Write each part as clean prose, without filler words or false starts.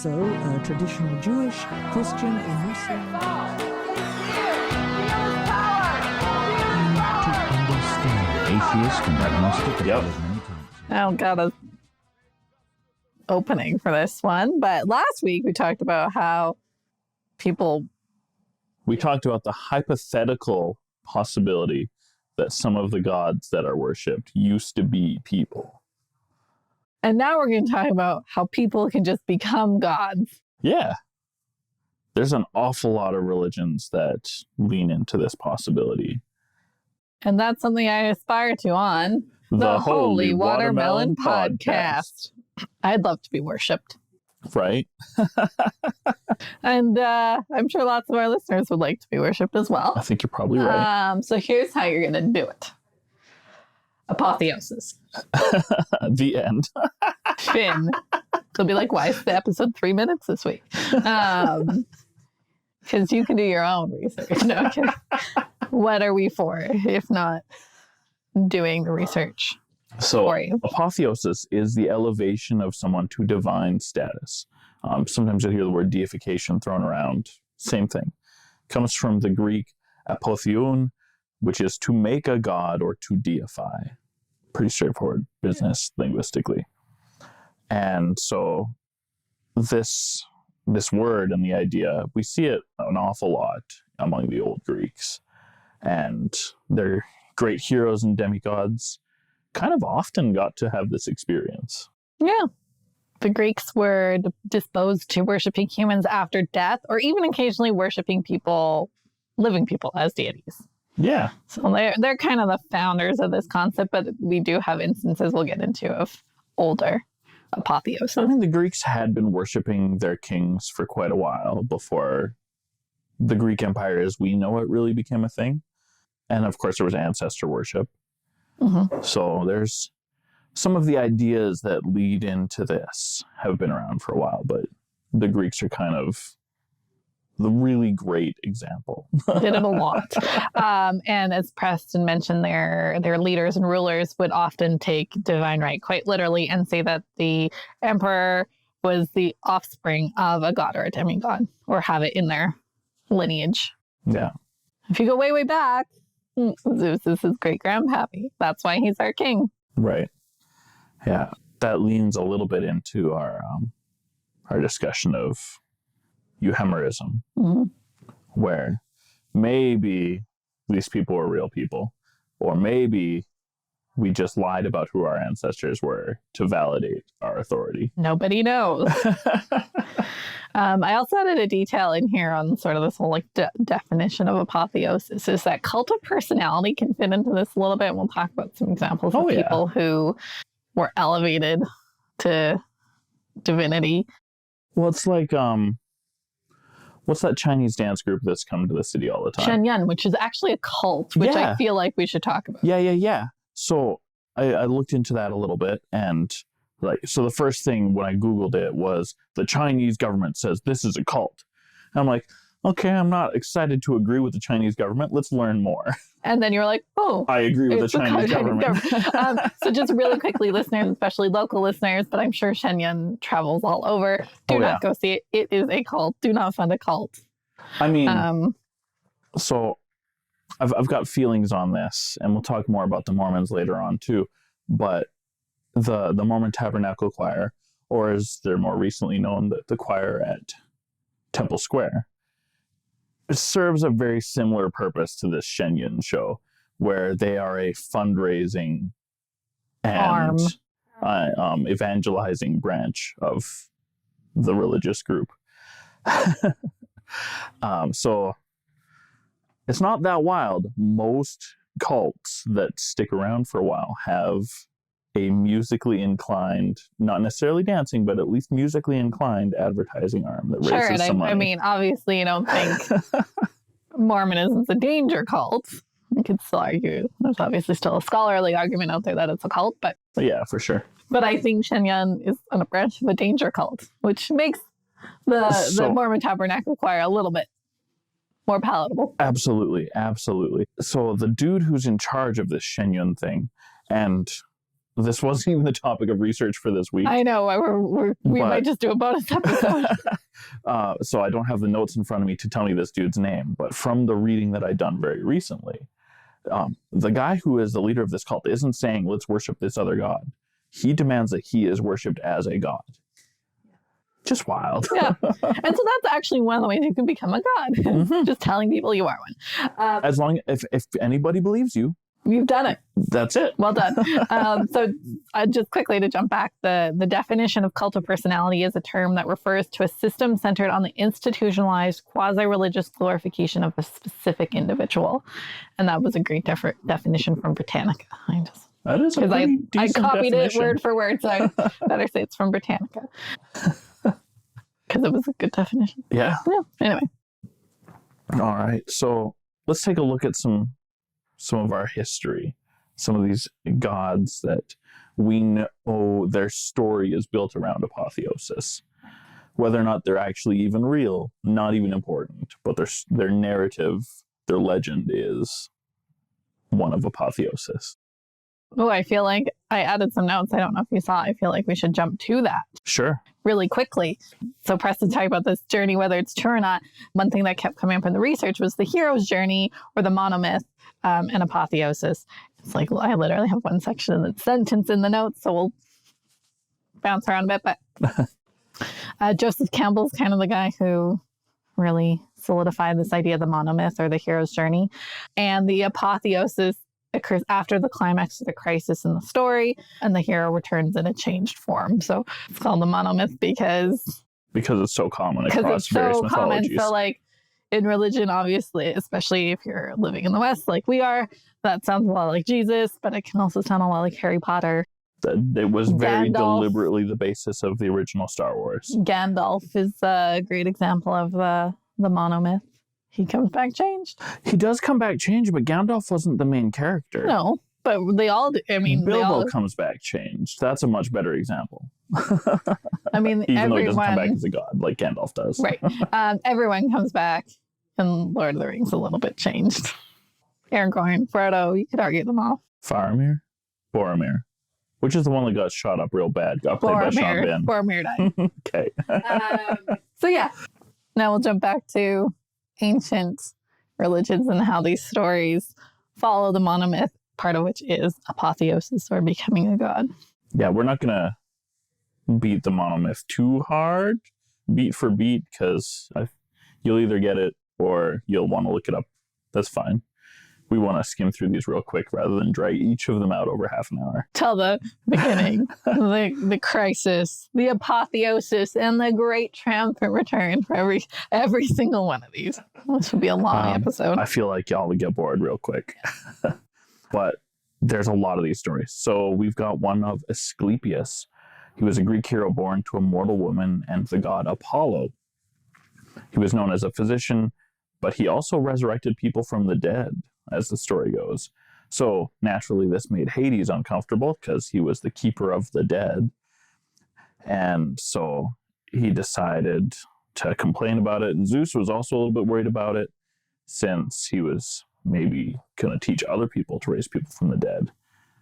also traditional Jewish, Christian, or Muslim. To understand atheist and agnostic. Yep. I don't got a opening for this one, but last week we talked about how we talked about the hypothetical possibility that some of the gods that are worshipped used to be people. And now we're going to talk about how people can just become gods. Yeah. There's an awful lot of religions that lean into this possibility. And that's something I aspire to on the Holy Watermelon Podcast. I'd love to be worshipped. Right? And I'm sure lots of our listeners would like to be worshipped as well. I think you're probably right. So here's how you're going to do it. Apotheosis. The end. Finn. It'll be like, why is the episode 3 minutes this week? Because you can do your own research. No, I'm kidding. What are we for if not doing the research? So apotheosis is the elevation of someone to divine status. Sometimes you'll hear the word deification thrown around. Same thing. Comes from the Greek apotheon, which is to make a god or to deify. Pretty straightforward business linguistically. And so this word and the idea, we see it an awful lot among the old Greeks. And their great heroes and demigods kind of often got to have this experience. Yeah. The Greeks were disposed to worshiping humans after death, or even occasionally worshiping living people as deities. Yeah. So they're kind of the founders of this concept, but we do have instances we'll get into of older apotheosis. I think the Greeks had been worshiping their kings for quite a while before the Greek Empire as we know it really became a thing. And of course, there was ancestor worship. Mm-hmm. So there's some of the ideas that lead into this have been around for a while, but the Greeks are kind of the really great example. Did it a lot. And as Preston mentioned, their leaders and rulers would often take divine right quite literally and say that the emperor was the offspring of a god or a demigod, or have it in their lineage. Yeah. If you go way, way back, Zeus is his great-grandpappy. That's why he's our king. Right. Yeah. That leans a little bit into our discussion of euhemerism, mm-hmm. where maybe these people were real people, or maybe we just lied about who our ancestors were to validate our authority. Nobody knows. I also added a detail in here on sort of this whole definition of apotheosis, is that cult of personality can fit into this a little bit. And we'll talk about some examples of people who were elevated to divinity. Well, it's like, what's that Chinese dance group that's come to the city all the time? Shenyun, which is actually a cult, which I feel like we should talk about. Yeah. So I looked into that a little bit, and so the first thing when I Googled it was the Chinese government says this is a cult. And I'm like, okay, I'm not excited to agree with the Chinese government. Let's learn more. And then you're like, oh, I agree with the Chinese government. So just really quickly, listeners, especially local listeners, but I'm sure Shenyun travels all over. Do not go see it. It is a cult. Do not fund a cult. I mean, so I've got feelings on this, and we'll talk more about the Mormons later on too. But the Mormon Tabernacle Choir, or as they're more recently known, the choir at Temple Square, it serves a very similar purpose to this Shenyun show, where they are a fundraising and evangelizing branch of the religious group. So it's not that wild. Most cults that stick around for a while have a musically inclined, not necessarily dancing, but at least musically inclined advertising arm that raises some money. I mean, obviously you don't think Mormonism's a danger cult. You could still argue there's obviously still a scholarly argument out there that it's a cult, but yeah, for sure. But I think Shenyun is on a branch of a danger cult, which makes the Mormon Tabernacle Choir a little bit more palatable. Absolutely. So the dude who's in charge of this Shenyun thing, and this wasn't even the topic of research for this week. I know. We But- might just do a bonus episode. So I don't have the notes in front of me to tell me this dude's name, but from the reading that I'd done very recently, the guy who is the leader of this cult isn't saying, let's worship this other god. He demands that he is worshipped as a god. Just wild. Yeah. And so that's actually one of the ways you can become a god. Mhm. Just telling people you are one. As long if anybody believes you, You've done it. that's it. Well done. So just quickly to jump back, the definition of cult of personality is a term that refers to a system centered on the institutionalized quasi-religious glorification of a specific individual. And that was a great definition from Britannica. That is a Because pretty I decent copied definition. it word for word, so I better say it's from Britannica. Because it was a good definition. Yeah. Yeah. Anyway. All right. So let's take a look at some of our history, some of these gods that we know their story is built around apotheosis. Whether or not they're actually even real, not even important, but their narrative, their legend is one of apotheosis. Oh, I feel like I added some notes. I don't know if you saw. I feel like we should jump to that Sure. really quickly. So Preston talked about this journey, whether it's true or not. One thing that kept coming up in the research was the hero's journey or the monomyth and apotheosis. It's like, well, I literally have one section in the sentence in the notes, so we'll bounce around a bit. But Joseph Campbell's kind of the guy who really solidified this idea of the monomyth or the hero's journey. And the apotheosis occurs after the climax of the crisis in the story, and the hero returns in a changed form. So it's called the monomyth because Because it's so common across it's various so common. mythologies. So like in religion, obviously, especially if you're living in the West like we are, that sounds a lot like Jesus, but it can also sound a lot like Harry Potter. It was very Gandalf. deliberately the basis of the original Star Wars. Gandalf is a great example of the monomyth. He comes back changed. He does come back changed, but Gandalf wasn't the main character. No, but they all do. I mean, they Bilbo all, comes back changed. That's a much better example. I mean, Even though he doesn't come back everyone, as a god like Gandalf does. right. Everyone comes back in Lord of the Rings a little bit changed. Aragorn, Frodo, you could argue them all. Faramir? Boromir. Which is the one that got shot up real bad, got played by Sean Penn. Boromir died. Okay. So yeah, now we'll jump back to ancient religions and how these stories follow the monomyth, part of which is apotheosis or becoming a god. Yeah, we're not going to beat the monomyth too hard, beat for beat, because you'll either get it or you'll want to look it up. That's fine. We want to skim through these real quick rather than drag each of them out over half an hour. Till the beginning, the crisis, the apotheosis, and the great triumphant return for every single one of these. This would be a long episode. I feel like y'all would get bored real quick. But there's a lot of these stories. So we've got one of Asclepius. He was a Greek hero born to a mortal woman and the god Apollo. He was known as a physician, but he also resurrected people from the dead, as the story goes. So naturally, this made Hades uncomfortable because he was the keeper of the dead. And so he decided to complain about it. And Zeus was also a little bit worried about it since he was maybe going to teach other people to raise people from the dead.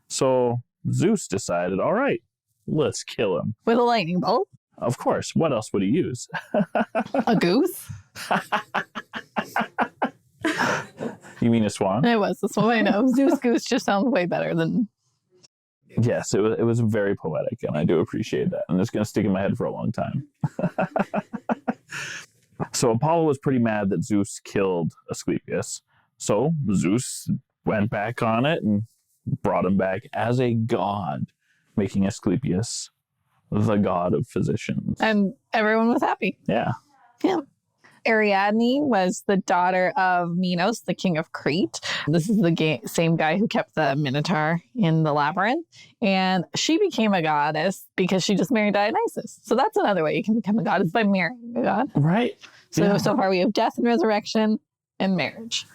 So Zeus decided, all right, let's kill him. With a lightning bolt? Of course. What else would he use? A goose? You mean a swan? It was this one. I know. Zeus goose just sounds way better than... Yes, it was very poetic, and I do appreciate that. And it's going to stick in my head for a long time. So Apollo was pretty mad that Zeus killed Asclepius. So Zeus went back on it and brought him back as a god, making Asclepius the god of physicians. And everyone was happy. Yeah. Yeah. Ariadne was the daughter of Minos, the king of Crete. This is the same guy who kept the Minotaur in the labyrinth. And she became a goddess because she just married Dionysus. So that's another way you can become a god, is by marrying a god. Right. So, Yeah. so far we have death and resurrection and marriage.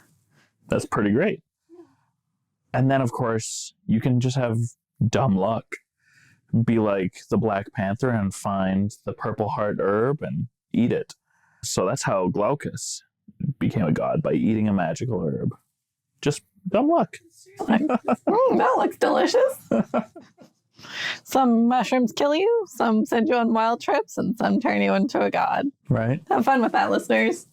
That's pretty great. And then, of course, you can just have dumb luck. Be like the Black Panther and find the purple heart herb and eat it. So that's how Glaucus became a god, by eating a magical herb. Just dumb luck. That looks delicious. Some mushrooms kill you, some send you on wild trips, and some turn you into a god. Right. Have fun with that, listeners.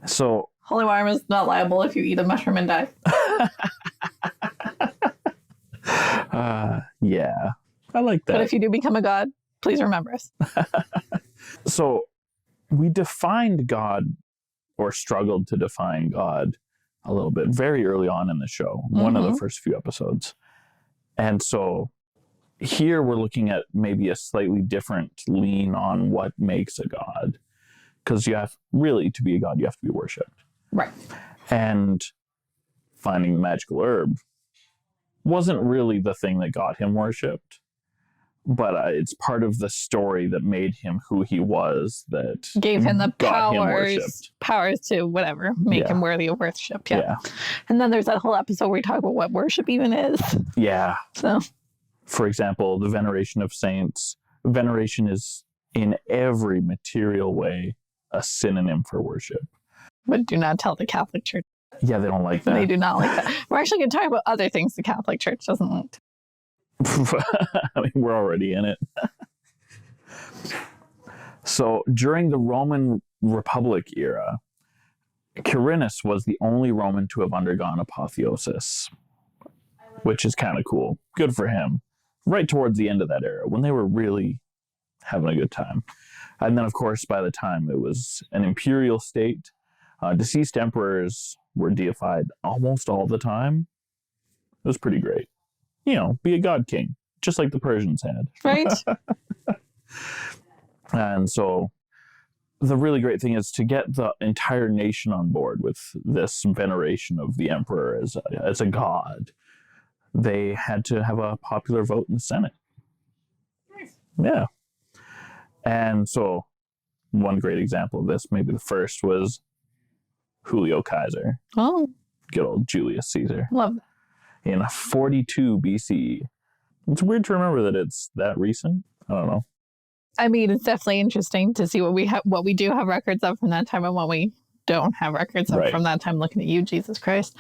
So Holy Warm is not liable if you eat a mushroom and die. yeah, I like that. But if you do become a god, please remember us. So we defined God, or struggled to define God, a little bit very early on in the show, one of the first few episodes. And so here we're looking at maybe a slightly different lean on what makes a god. Because you have, really, to be a god, you have to be worshipped. Right. And finding the magical herb wasn't really the thing that got him worshipped. But it's part of the story that made him who he was, that gave him the got him powers worshipped. To whatever, make him worthy of worship. Yeah. And then there's that whole episode where we talk about what worship even is. Yeah. So, for example, the veneration of saints. Veneration is in every material way a synonym for worship. But do not tell the Catholic Church. Yeah, they don't like that. They do not like that. We're actually going to talk about other things the Catholic Church doesn't like. I mean, we're already in it. So during the Roman Republic era, Quirinus was the only Roman to have undergone apotheosis, which is kind of cool. Good for him. Right towards the end of that era, when they were really having a good time. And then, of course, by the time it was an imperial state, deceased emperors were deified almost all the time. It was pretty great. You know, be a god king, just like the Persians had. Right. And so the really great thing is to get the entire nation on board with this veneration of the emperor as a god. They had to have a popular vote in the Senate. Nice. Yeah. And so one great example of this, maybe the first, was Julio Caesar. Oh. Good old Julius Caesar. Love that. In 42 BCE. It's weird to remember that it's that recent. I don't know. I mean, it's definitely interesting to see what we do have records of from that time and what we don't have records of from that time. Looking at you, Jesus Christ.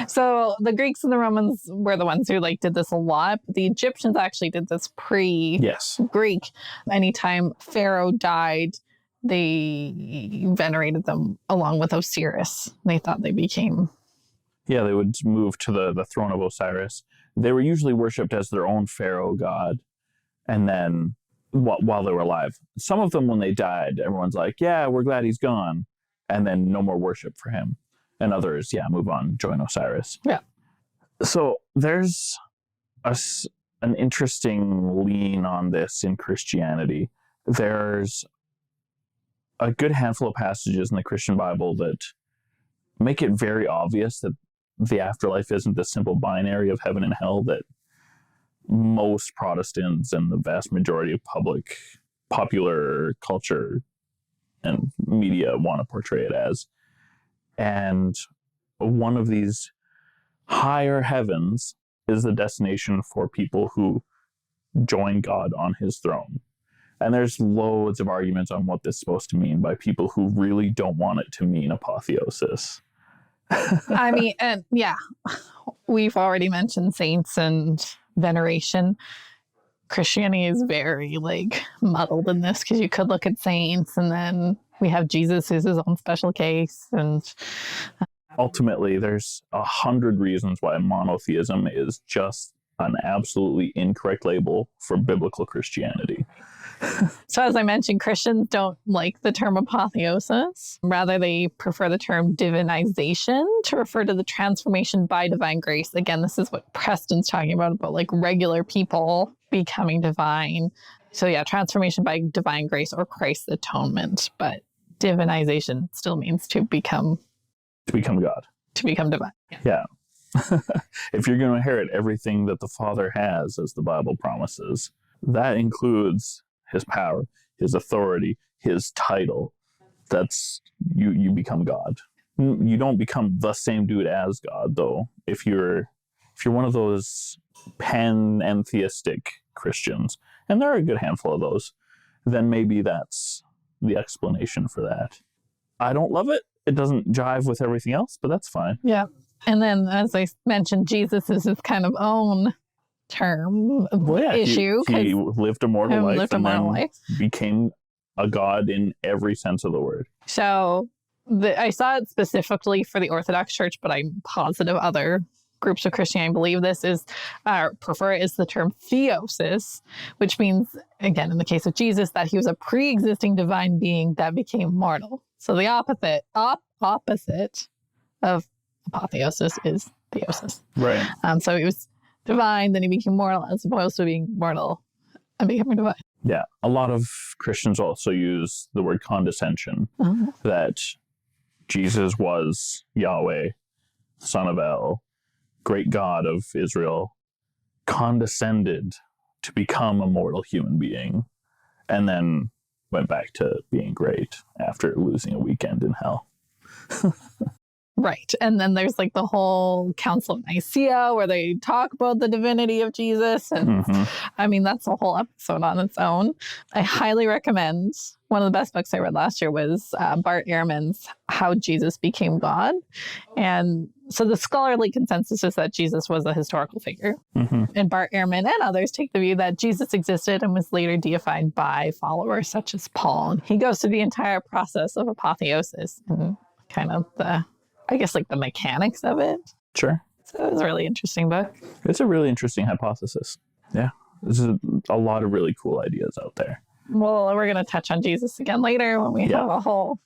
So the Greeks and the Romans were the ones who did this a lot. But the Egyptians actually did this pre-Greek. Anytime Pharaoh died, they venerated them along with Osiris. They thought they became... Yeah, they would move to the throne of Osiris. They were usually worshipped as their own pharaoh god. And then while they were alive, some of them, when they died, everyone's like, yeah, we're glad he's gone. And then no more worship for him. And others, move on, join Osiris. Yeah. So there's an interesting lean on this in Christianity. There's a good handful of passages in the Christian Bible that make it very obvious that the afterlife isn't the simple binary of heaven and hell that most Protestants and the vast majority of popular culture and media want to portray it as. And one of these higher heavens is the destination for people who join God on his throne. And there's loads of arguments on what this is supposed to mean by people who really don't want it to mean apotheosis. I mean, and we've already mentioned saints and veneration. Christianity is very muddled in this, because you could look at saints and then we have Jesus who's his own special case. And ultimately, there's 100 reasons why monotheism is just an absolutely incorrect label for biblical Christianity. So as I mentioned, Christians don't like the term apotheosis. Rather, they prefer the term divinization to refer to the transformation by divine grace. Again, this is what Preston's talking about regular people becoming divine. So transformation by divine grace or Christ's atonement. But divinization still means to become God. To become divine. Yeah. If you're going to inherit everything that the Father has, as the Bible promises, that includes his power, his authority, his title. That's you become God. You don't become the same dude as God, though. If you're one of those pantheistic Christians, and there are a good handful of those, then maybe that's the explanation for that. I don't love it. It doesn't jive with everything else, but that's fine. Yeah. And then, as I mentioned, Jesus is his kind of own term issue. He lived a mortal life life. Became a god in every sense of the word. So I saw it specifically for the Orthodox Church, but I'm positive other groups of Christianity believe this is, prefer is the term theosis, which means, again, in the case of Jesus, that he was a pre-existing divine being that became mortal. So the opposite of apotheosis is theosis. Right. So he was divine, then he became mortal, as opposed to being mortal and becoming divine. Yeah. A lot of Christians also use the word condescension, that Jesus was Yahweh, son of El, great God of Israel, condescended to become a mortal human being, and then went back to being great after losing a weekend in hell. Right. And then there's like the whole Council of Nicaea where they talk about the divinity of Jesus. And I mean, that's a whole episode on its own. I highly recommend, one of the best books I read last year was Bart Ehrman's How Jesus Became God. And so the scholarly consensus is that Jesus was a historical figure. And Bart Ehrman and others take the view that Jesus existed and was later deified by followers such as Paul. And he goes through the entire process of apotheosis and kind of the mechanics of it. Sure. So it was a really interesting book. It's a really interesting hypothesis. Yeah. There's a lot of really cool ideas out there. Well, we're going to touch on Jesus again later when we have a whole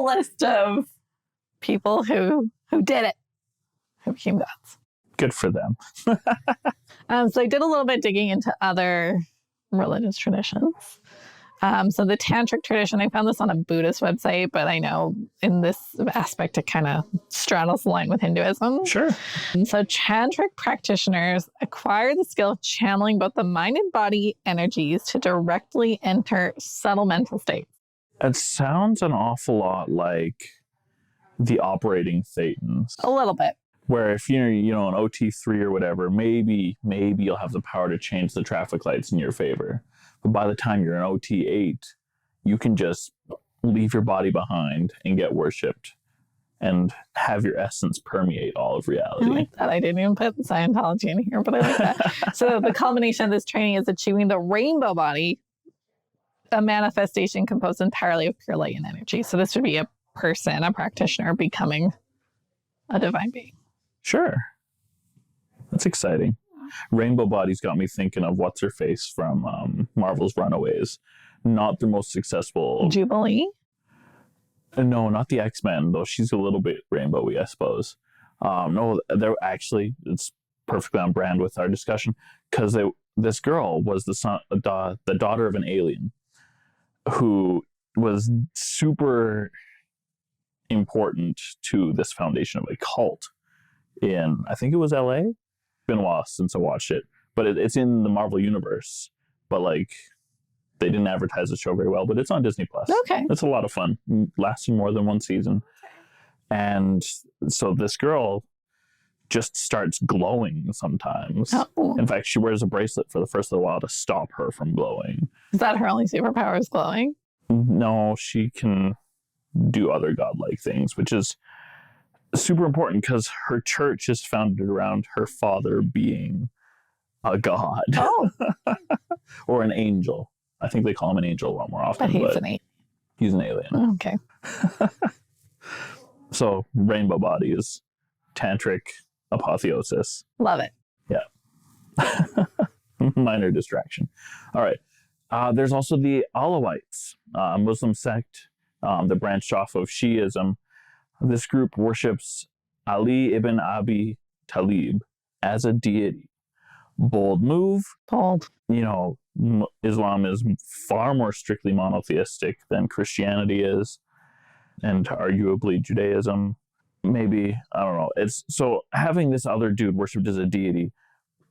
list of people who did it, who became gods. Good for them. So I did a little bit digging into other religious traditions. So the tantric tradition, I found this on a Buddhist website, but I know in this aspect it kind of straddles the line with Hinduism. Sure. And so tantric practitioners acquire the skill of channeling both the mind and body energies to directly enter subtle mental states. It sounds an awful lot like the operating thetans. A little bit. Where if you're, an OT3 or whatever, maybe you'll have the power to change the traffic lights in your favor. But by the time you're an OT8, you can just leave your body behind and get worshipped and have your essence permeate all of reality. I like that. I didn't even put Scientology in here, but I like that. So the culmination of this training is achieving the rainbow body, a manifestation composed entirely of pure light and energy. So this would be a person, a practitioner, becoming a divine being. Sure. That's exciting. Rainbow Body's got me thinking of what's-her-face from Marvel's Runaways. Not the most successful... Jubilee? No, not the X-Men, though she's a little bit rainbowy, I suppose. No, they're actually, it's perfectly on brand with our discussion, because this girl was the daughter of an alien who was super important to this foundation of a cult in, I think it was LA. Been a while since I watched it, but it's in the Marvel universe. But they didn't advertise the show very well, but it's on Disney Plus. Okay. It's a lot of fun, lasting more than one season. And so this girl just starts glowing sometimes. Oh. In fact, she wears a bracelet for the first little while to stop her from glowing. Is that her only superpower, is glowing? No, she can do other godlike things, which is super important because her church is founded around her father being a god. Oh. Or an angel. I think they call him an angel a lot more often. But he's an alien. He's an alien. Okay. So Rainbow Body is tantric apotheosis. Love it. Yeah. Minor distraction. All right. There's also the Alawites, a Muslim sect that branched off of Shiism. This group worships Ali ibn Abi Talib as a deity. Bold move. Bold. Islam is far more strictly monotheistic than Christianity is, and arguably Judaism. Maybe, I don't know. So having this other dude worshipped as a deity,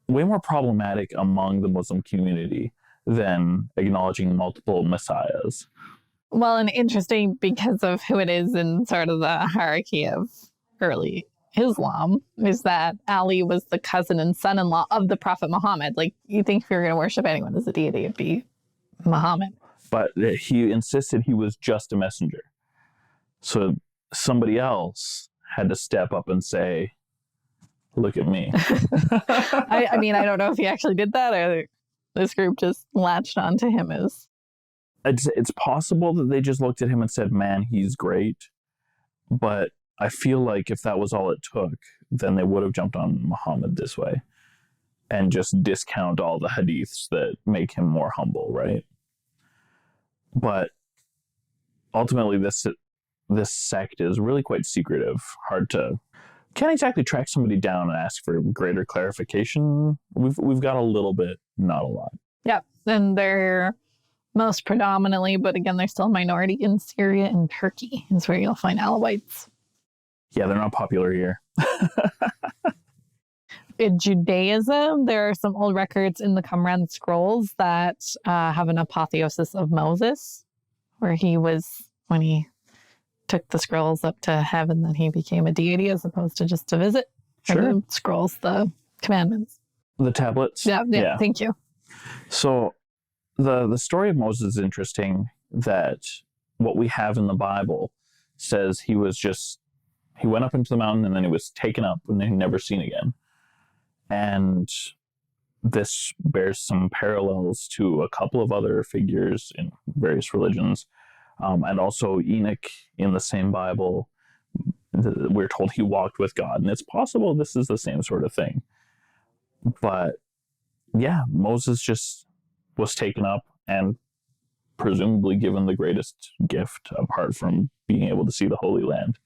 way more problematic among the Muslim community than acknowledging multiple messiahs. Well, and interesting because of who it is in sort of the hierarchy of early Islam, is that Ali was the cousin and son-in-law of the Prophet Muhammad. You think if you're going to worship anyone as a deity, it'd be Muhammad. But he insisted he was just a messenger. So somebody else had to step up and say, look at me. I mean, I don't know if he actually did that or this group just latched onto him as... It's possible that they just looked at him and said, man, he's great. But I feel like if that was all it took, then they would have jumped on Muhammad this way and just discount all the hadiths that make him more humble, right? But ultimately, this sect is really quite secretive. Can't exactly track somebody down and ask for greater clarification. We've got a little bit, not a lot. Yeah, and they're most predominantly, but again, they're still a minority in Syria and Turkey is where you'll find Alawites. Yeah, they're not popular here. In Judaism, there are some old records in the Qumran scrolls that have an apotheosis of Moses, where when he took the scrolls up to heaven, that he became a deity as opposed to just to visit. Sure. The scrolls, the commandments. The tablets? Yeah, thank you. So the story of Moses is interesting, that what we have in the Bible says he went up into the mountain and then he was taken up and then never seen again. And this bears some parallels to a couple of other figures in various religions. And also Enoch in the same Bible, we're told he walked with God. And it's possible this is the same sort of thing. But yeah, Moses just was taken up and presumably given the greatest gift apart from being able to see the Holy Land.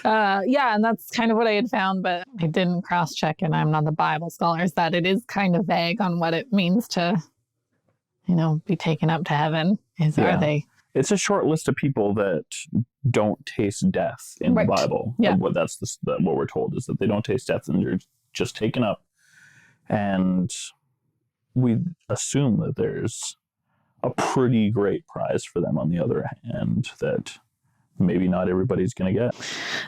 Yeah, and that's kind of what I had found, but I didn't cross-check, and I'm not the Bible scholar, is that it is kind of vague on what it means to, be taken up to heaven. Are they? It's a short list of people that don't taste death in the Bible. Yeah. What we're told is that they don't taste death and they're just taken up. And we assume that there's a pretty great prize for them on the other hand that maybe not everybody's going to get.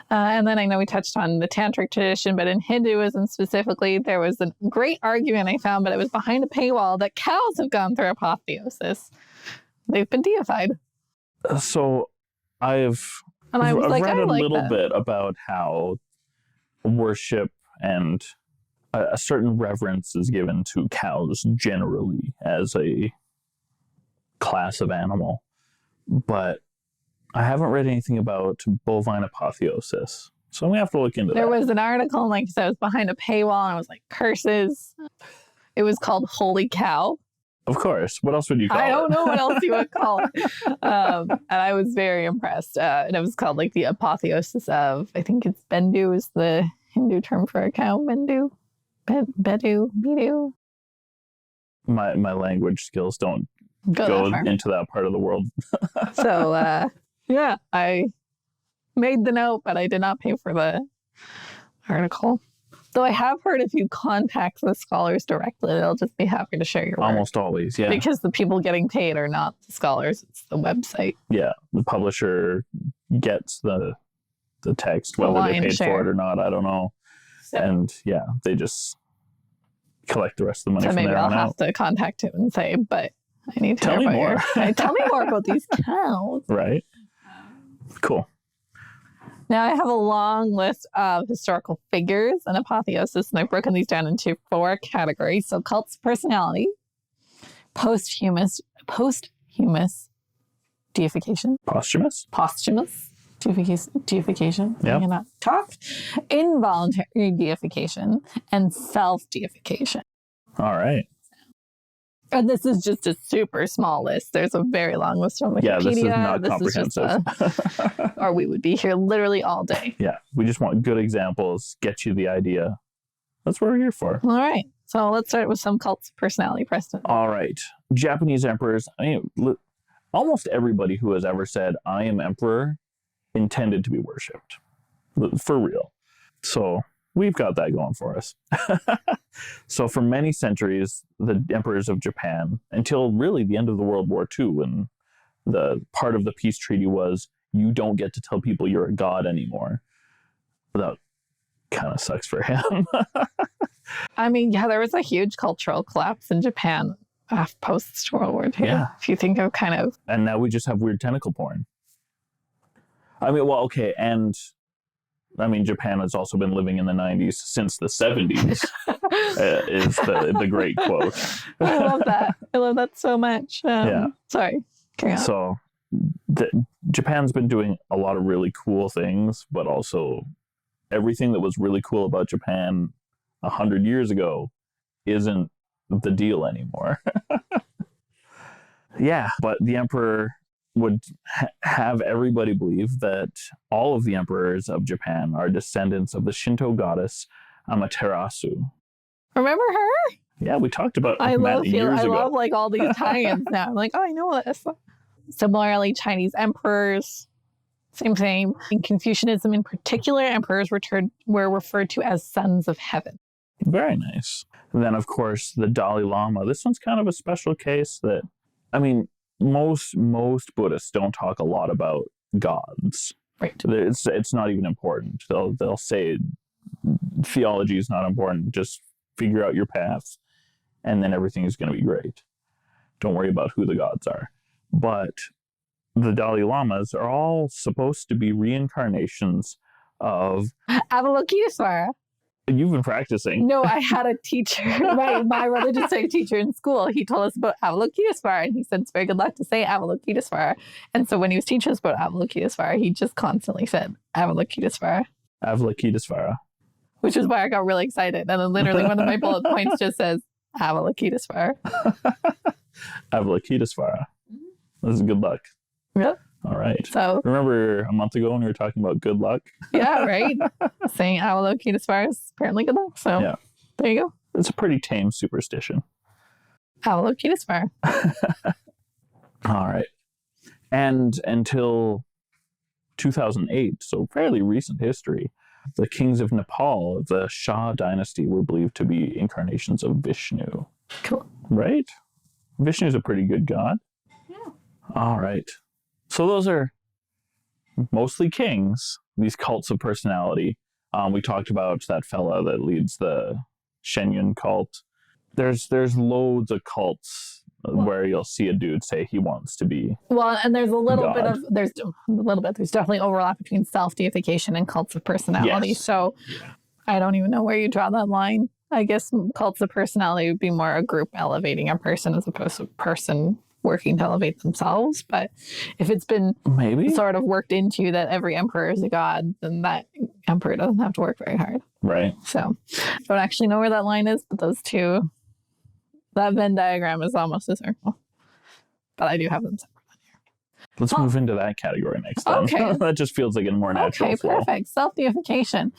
And then I know we touched on the tantric tradition, but in Hinduism specifically, there was a great argument I found, but it was behind a paywall, that cows have gone through apotheosis. They've been deified. So I've read a little bit about how worship and a certain reverence is given to cows generally as a class of animal, but I haven't read anything about bovine apotheosis, so I'm gonna have to look into that. There was an article, and like I said, it was behind a paywall, and I was like, curses. It was called Holy Cow. Of course. What else would you call it? I don't know what else you would call it. And I was very impressed. And it was called like the apotheosis of, I think it's Bendu is the Hindu term for a cow. Bendu, Bedu, Bidu. My language skills don't go into that part of the world. So, yeah, I made the note, but I did not pay for the article. Though I have heard if you contact the scholars directly, they'll just be happy to share your work. Almost always, yeah. Because the people getting paid are not the scholars, it's the website. Yeah, the publisher gets the text, whether they paid for it or not, I don't know. So, and yeah, they just collect the rest of the money from there on out. So maybe I'll have to contact him and say, but I need to tell me more. Tell me more about these cows. Right. Cool. Now, I have a long list of historical figures and apotheosis, and I've broken these down into 4 categories. So cults of personality, posthumous deification. Posthumous deification. Yep. I cannot talk. Involuntary deification and self-deification. All right. And this is just a super small list. There's a very long list on Wikipedia. Yeah, this is not comprehensive. Or we would be here literally all day. Yeah, we just want good examples, get you the idea. That's what we're here for. All right. So let's start with some cults of personality, Preston. All right. Japanese emperors. Almost everybody who has ever said, I am emperor, intended to be worshipped. For real. So we've got that going for us. So for many centuries, the emperors of Japan, until really the end of the World War II, when the part of the peace treaty was, you don't get to tell people you're a god anymore. That kind of sucks for him. I mean, yeah, there was a huge cultural collapse in Japan post World War II. Yeah. If you think of kind of... And now we just have weird tentacle porn. I mean, well, okay, and I mean, Japan has also been living in the 90s since the 70s, is the great quote. I love that. I love that so much. Sorry. Carry on. So Japan's been doing a lot of really cool things, but also everything that was really cool about Japan 100 years ago isn't the deal anymore. Yeah, but the emperor would have everybody believe that all of the emperors of Japan are descendants of the Shinto goddess Amaterasu. Remember her? Yeah, we talked about I love ago. all these tie-ins now. I'm like, oh, I know this. Similarly, Chinese emperors, same thing. In Confucianism in particular, emperors were referred to as sons of heaven. Very nice. And then, of course, the Dalai Lama. This one's kind of a special case that, I mean, most Buddhists don't talk a lot about gods. Right. It's not even important. They'll say theology is not important. Just figure out your path, and then everything is going to be great. Don't worry about who the gods are. But the Dalai Lamas are all supposed to be reincarnations of Avalokitesvara. You've been practicing. No, I had a teacher, my religious studies teacher in school. He told us about Avalokitesvara, and he said it's very good luck to say Avalokitesvara. And so when he was teaching us about Avalokitesvara, he just constantly said Avalokitesvara. Avalokitesvara. Which is why I got really excited. And then literally one of my bullet points just says Avalokitesvara. Avalokitesvara. This is good luck. Yep. All right. So remember a month ago when we were talking about good luck? Yeah, right. Saying Avalokitesvara is apparently good luck. So yeah. There you go. It's a pretty tame superstition. Avalokitesvara. All right. And until 2008, so fairly recent history, the kings of Nepal, the Shah dynasty, were believed to be incarnations of Vishnu. Cool. Right? Vishnu's a pretty good god. Yeah. All right. So those are mostly kings, these cults of personality. We talked about that fella that leads the Shenyun cult. There's loads of cults where you'll see a dude say he wants to be. Well, and there's there's definitely overlap between self-deification and cults of personality. Yes. So I don't even know where you draw that line. I guess cults of personality would be more a group elevating a person as opposed to a person working to elevate themselves. But if it's been sort of worked into that every emperor is a god, then that emperor doesn't have to work very hard. Right. So I don't actually know where that line is, but those two, that Venn diagram is almost a circle. But I do have them separate on here. Let's move into that category next time. Okay. That just feels like a more natural flow. Okay, perfect. Self-deification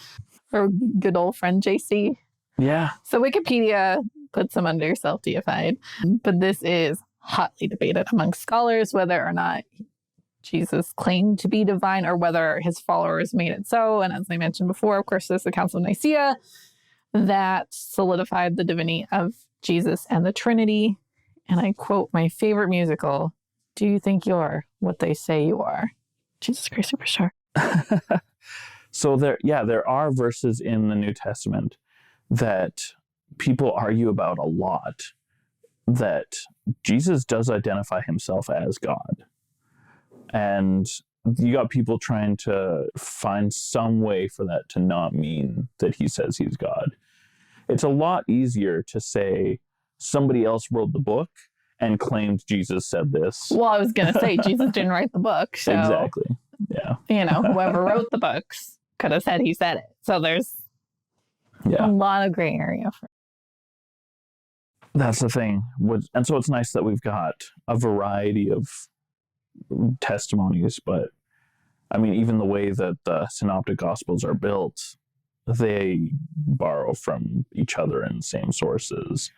for good old friend JC. Yeah. So Wikipedia puts them under self-deified, but this is hotly debated among scholars whether or not Jesus claimed to be divine or whether his followers made it so. And as I mentioned before, of course, there's the Council of Nicaea that solidified the divinity of Jesus and the Trinity. And I quote my favorite musical, "Do you think you're what they say you are?" Jesus Christ Superstar. So there are verses in the New Testament that people argue about a lot, that Jesus does identify himself as God. And you got people trying to find some way for that to not mean that he says he's God. It's a lot easier to say somebody else wrote the book and claimed Jesus said this. Well, I was going to say Jesus didn't write the book. So, exactly. Yeah. Whoever wrote the books could have said he said it. So there's a lot of gray area for. That's the thing. And so it's nice that we've got a variety of testimonies, but I mean, even the way that the synoptic gospels are built, they borrow from each other in the same sources.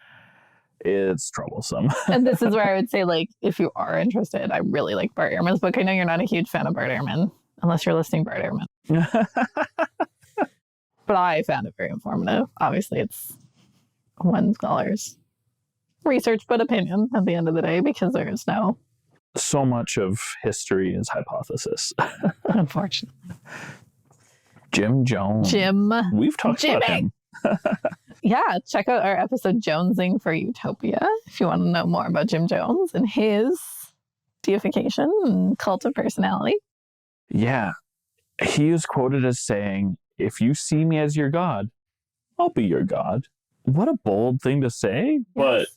It's troublesome. And this is where I would say, like, if you are interested, I really like Bart Ehrman's book. I know you're not a huge fan of Bart Ehrman, unless you're listening Bart Ehrman. But I found it very informative. Obviously, it's one scholar's research but opinion at the end of the day, because there is no... So much of history is hypothesis. Unfortunately. Jim Jones. We've talked about him. Yeah, check out our episode Jonesing for Utopia if you want to know more about Jim Jones and his deification and cult of personality. Yeah. He is quoted as saying, if you see me as your God, I'll be your God. What a bold thing to say, Yes. but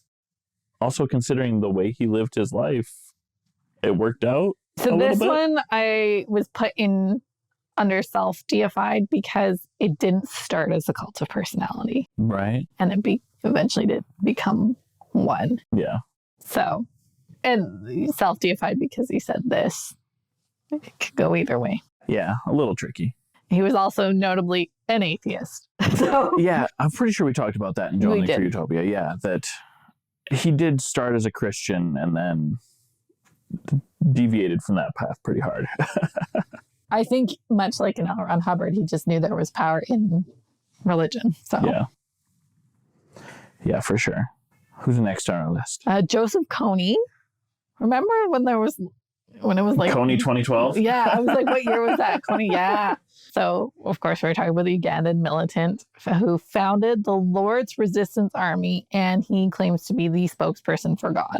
also considering the way he lived his life, it worked out. So this one I was put in under self-deified because it didn't start as a cult of personality. Right. And it eventually did become one. Yeah. So, and self-deified because he said this. It could go either way. Yeah, a little tricky. He was also notably an atheist. So yeah, I'm pretty sure we talked about that in Joining for Utopia. Yeah, that he did start as a Christian and then deviated from that path pretty hard. I think much like in L. Ron Hubbard, he just knew there was power in religion. So yeah, for sure. Who's next on our list? Joseph Kony. Remember when it was like Kony 2012? Yeah, I was like, what year was that? Kony, yeah. So, of course, we're talking about the Ugandan militant who founded the Lord's Resistance Army, and he claims to be the spokesperson for God.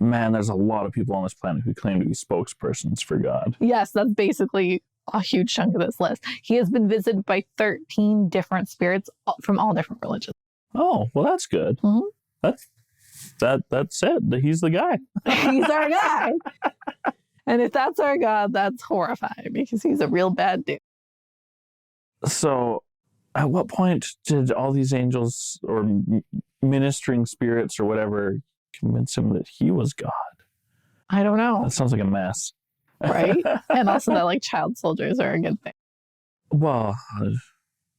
Man, there's a lot of people on this planet who claim to be spokespersons for God. Yes, that's basically a huge chunk of this list. He has been visited by 13 different spirits from all different religions. Oh, well, that's good. Mm-hmm. That's it. He's the guy. He's our guy. And if that's our God, that's horrifying because he's a real bad dude. So at what point did all these angels or ministering spirits or whatever convince him that he was God? I don't know. That sounds like a mess. Right? And also that like child soldiers are a good thing. Well,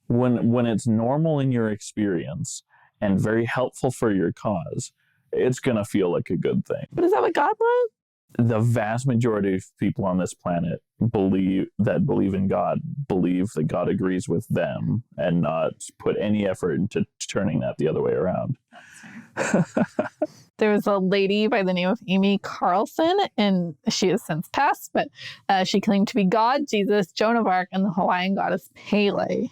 when it's normal in your experience and very helpful for your cause, it's going to feel like a good thing. But is that what God wants? The vast majority of people on this planet believe in God, believe that God agrees with them and not put any effort into turning that the other way around. There was a lady by the name of Amy Carlson, and she has since passed, but she claimed to be God, Jesus, Joan of Arc, and the Hawaiian goddess Pele.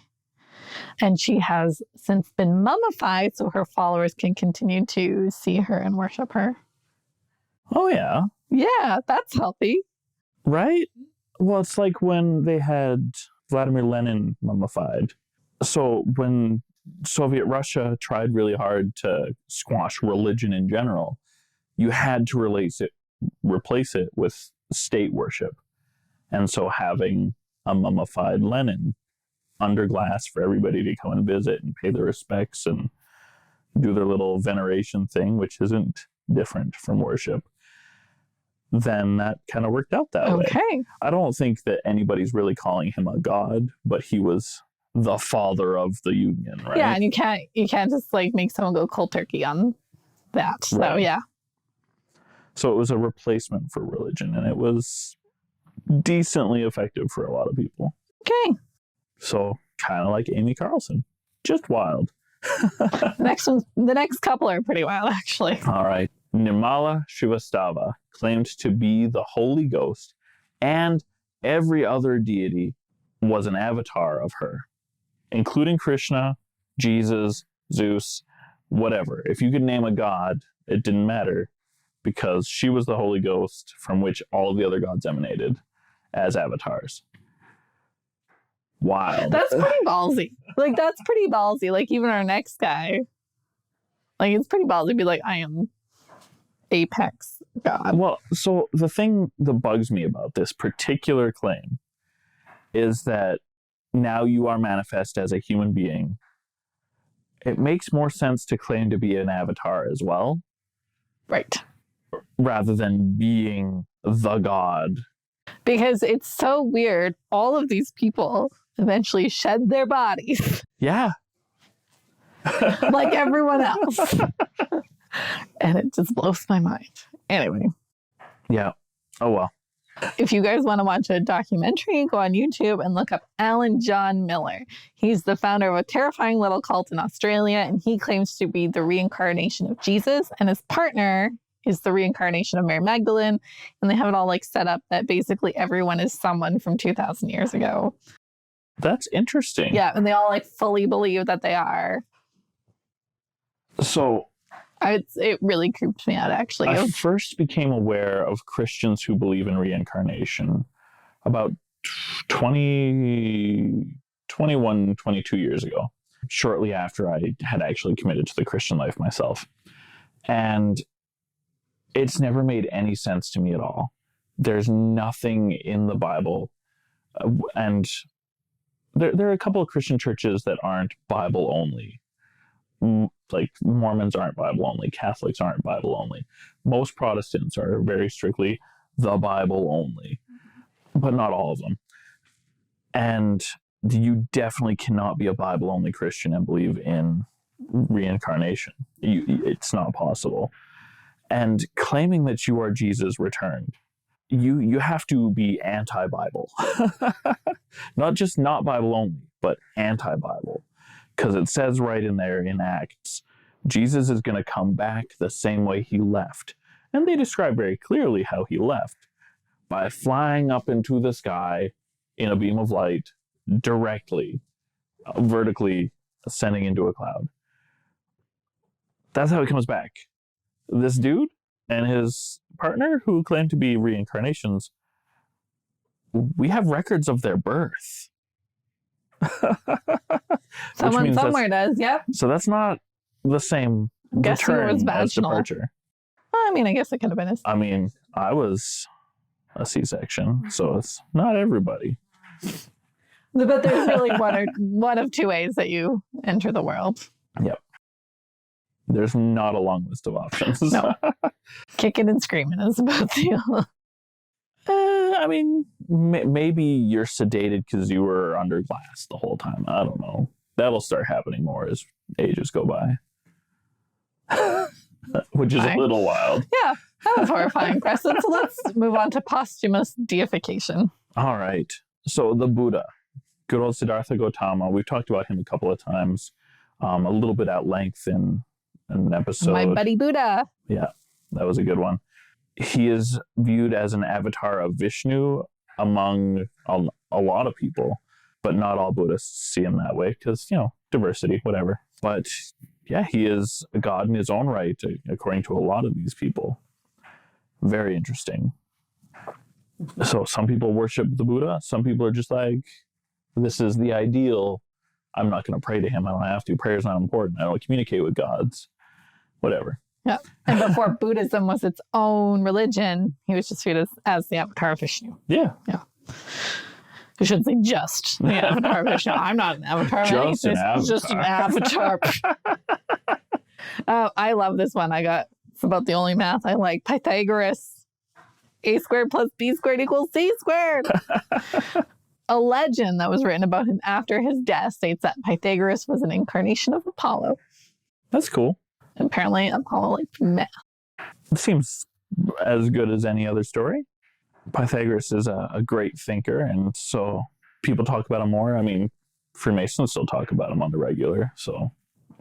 And she has since been mummified so her followers can continue to see her and worship her. Oh, yeah. Yeah, that's healthy. Right? Well, it's like when they had Vladimir Lenin mummified. So when Soviet Russia tried really hard to squash religion in general, you had to replace it with state worship. And so having a mummified Lenin under glass for everybody to come and visit and pay their respects and do their little veneration thing, which isn't different from worship, then that kind of worked out that way. I don't think that anybody's really calling him a god, but he was the father of the union, right? Yeah, and you can't just like make someone go cold turkey on that. So Right. yeah. So it was a replacement for religion, and it was decently effective for a lot of people. Okay. So kind of like Amy Carlson, just wild. The next couple are pretty wild, actually. All right. Nirmala Srivastava claimed to be the Holy Ghost, and every other deity was an avatar of her, including Krishna, Jesus, Zeus, whatever. If you could name a god, it didn't matter because she was the Holy Ghost from which all of the other gods emanated as avatars. Wild. That's pretty ballsy. Like, that's pretty ballsy. Like, even our next guy, like, it's pretty ballsy to be like, I am apex god. Well, so the thing that bugs me about this particular claim is that now you are manifest as a human being. It makes more sense to claim to be an avatar as well. Right. Rather than being the god. Because it's so weird. All of these people eventually shed their bodies. Yeah. Like everyone else. And it just blows my mind. Anyway. Yeah. Oh, well. If you guys want to watch a documentary, go on YouTube and look up Alan John Miller. He's the founder of a terrifying little cult in Australia, and he claims to be the reincarnation of Jesus, and his partner is the reincarnation of Mary Magdalene, and they have it all like set up that basically everyone is someone from 2,000 years ago. That's interesting. Yeah, and they all like fully believe that they are. So it really creeped me out, actually. I first became aware of Christians who believe in reincarnation about 20 21, 22 years ago, shortly after I had actually committed to the Christian life myself. And it's never made any sense to me at all. There's nothing in the Bible. And there are a couple of Christian churches that aren't Bible only. Like Mormons aren't Bible only. Catholics aren't Bible only. Most Protestants are very strictly the Bible only, but not all of them. And you definitely cannot be a Bible only Christian and believe in reincarnation. It's not possible. And claiming that you are Jesus returned, you have to be anti-Bible. Not just not Bible only, but anti-Bible. Because it says right in there in Acts, Jesus is going to come back the same way he left. And they describe very clearly how he left. By flying up into the sky in a beam of light, directly, vertically ascending into a cloud. That's how he comes back. This dude and his partner, who claim to be reincarnations, we have records of their birth. Someone somewhere does, yep. So that's not the same return as departure. Well, I mean, I guess it could have been. I mean, I was a C-section, so it's not everybody. But there's really one of two ways that you enter the world. Yep. There's not a long list of options. No. Kicking and screaming is about the... I mean, maybe you're sedated because you were under glass the whole time. I don't know. That'll start happening more as ages go by. Which is a little wild. Yeah, that was horrifying, Preston. So let's move on to posthumous deification. All right. So the Buddha, good old Siddhartha Gautama, we've talked about him a couple of times, a little bit at length in an episode. My buddy Buddha. Yeah, that was a good one. He is viewed as an avatar of Vishnu among a lot of people, but not all Buddhists see him that way because, diversity, whatever. But yeah, he is a god in his own right, according to a lot of these people. Very interesting. So some people worship the Buddha. Some people are just like, this is the ideal. I'm not going to pray to him. I don't have to. Prayer is not important. I don't communicate with gods. Whatever. Yeah. And before Buddhism was its own religion, he was just viewed as the avatar of Vishnu. Yeah. Yeah. You shouldn't say just the avatar of Vishnu. I'm not an avatar of anything. It's just an avatar. I love this one. It's about the only math I like. Pythagoras. A squared plus B squared equals C squared. A legend that was written about him after his death states that Pythagoras was an incarnation of Apollo. That's cool. Apparently, Apollo liked math. It seems as good as any other story. Pythagoras is a great thinker, and so people talk about him more. I mean, Freemasons still talk about him on the regular, so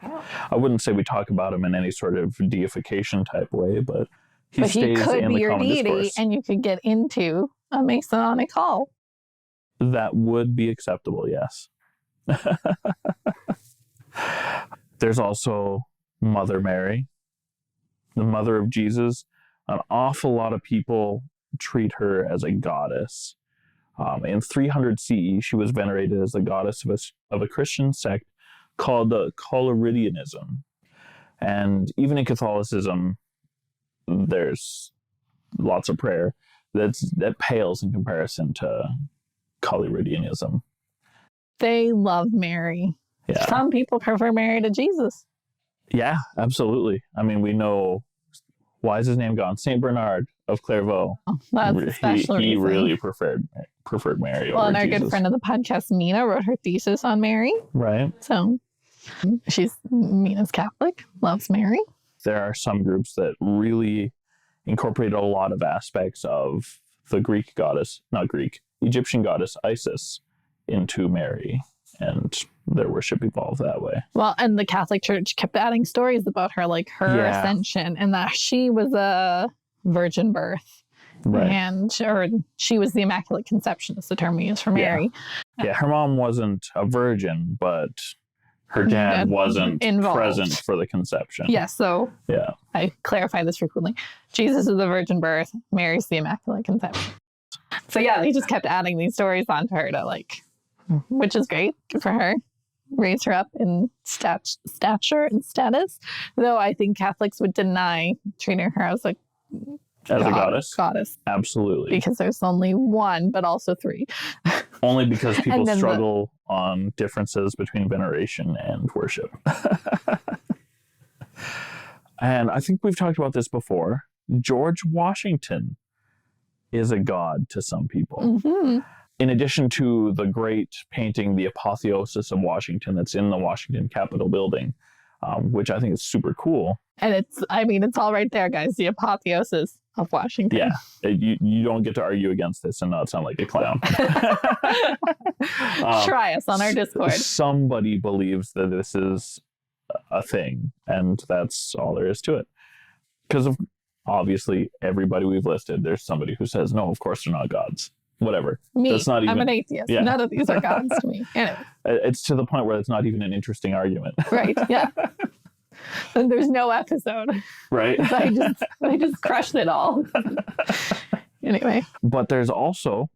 I wouldn't say we talk about him in any sort of deification type way, but he stays could in be the your common deity, discourse. and you could get into a Masonic hall. That would be acceptable, yes. There's also Mother Mary, the mother of Jesus. An awful lot of people treat her as a goddess. In 300 CE, she was venerated as the goddess of a Christian sect called the Collyridianism. And even in Catholicism, there's lots of prayer that pales in comparison to Collyridianism. They love Mary. Yeah. Some people prefer Mary to Jesus. Yeah, absolutely. I mean, we know, why is his name gone? Saint Bernard of Clairvaux. Oh, that's a special he reason. really preferred Mary over and our Jesus. good friend of the podcast, Mina, wrote her thesis on Mary. Right. So Mina's Catholic, loves Mary. There are some groups that really incorporated a lot of aspects of the Egyptian goddess Isis into Mary, and their worship evolved that way. Well, and the Catholic Church kept adding stories about her, like her ascension, and that she was a virgin birth. Right. Or she was the Immaculate Conception is the term we use for Mary. Yeah, her mom wasn't a virgin, but her dad wasn't involved. Present for the conception. Yes, so I clarify this frequently. Jesus is the virgin birth, Mary's the Immaculate Conception. So yeah, they just kept adding these stories onto her to which is great. Good for her. Raise her up in stature and status. Though I think Catholics would deny treating her as a goddess. Goddess. Absolutely. Because there's only one, but also three. Only because people struggle on differences between veneration and worship. And I think we've talked about this before. George Washington is a god to some people. Mm-hmm. In addition to the great painting, The Apotheosis of Washington, that's in the Washington Capitol building, which I think is super cool. And it's all right there, guys. The Apotheosis of Washington. Yeah. You don't get to argue against this and not sound like a clown. Try us on our Discord. Somebody believes that this is a thing, and that's all there is to it. Because of obviously everybody we've listed, there's somebody who says, no, of course they're not gods. Whatever. Me, that's not even, I'm an atheist. Yeah. None of these are gods to me. Anyway. It's to the point where it's not even an interesting argument. Right, yeah. And there's no episode. Right. I just crushed it all. Anyway. But there's also,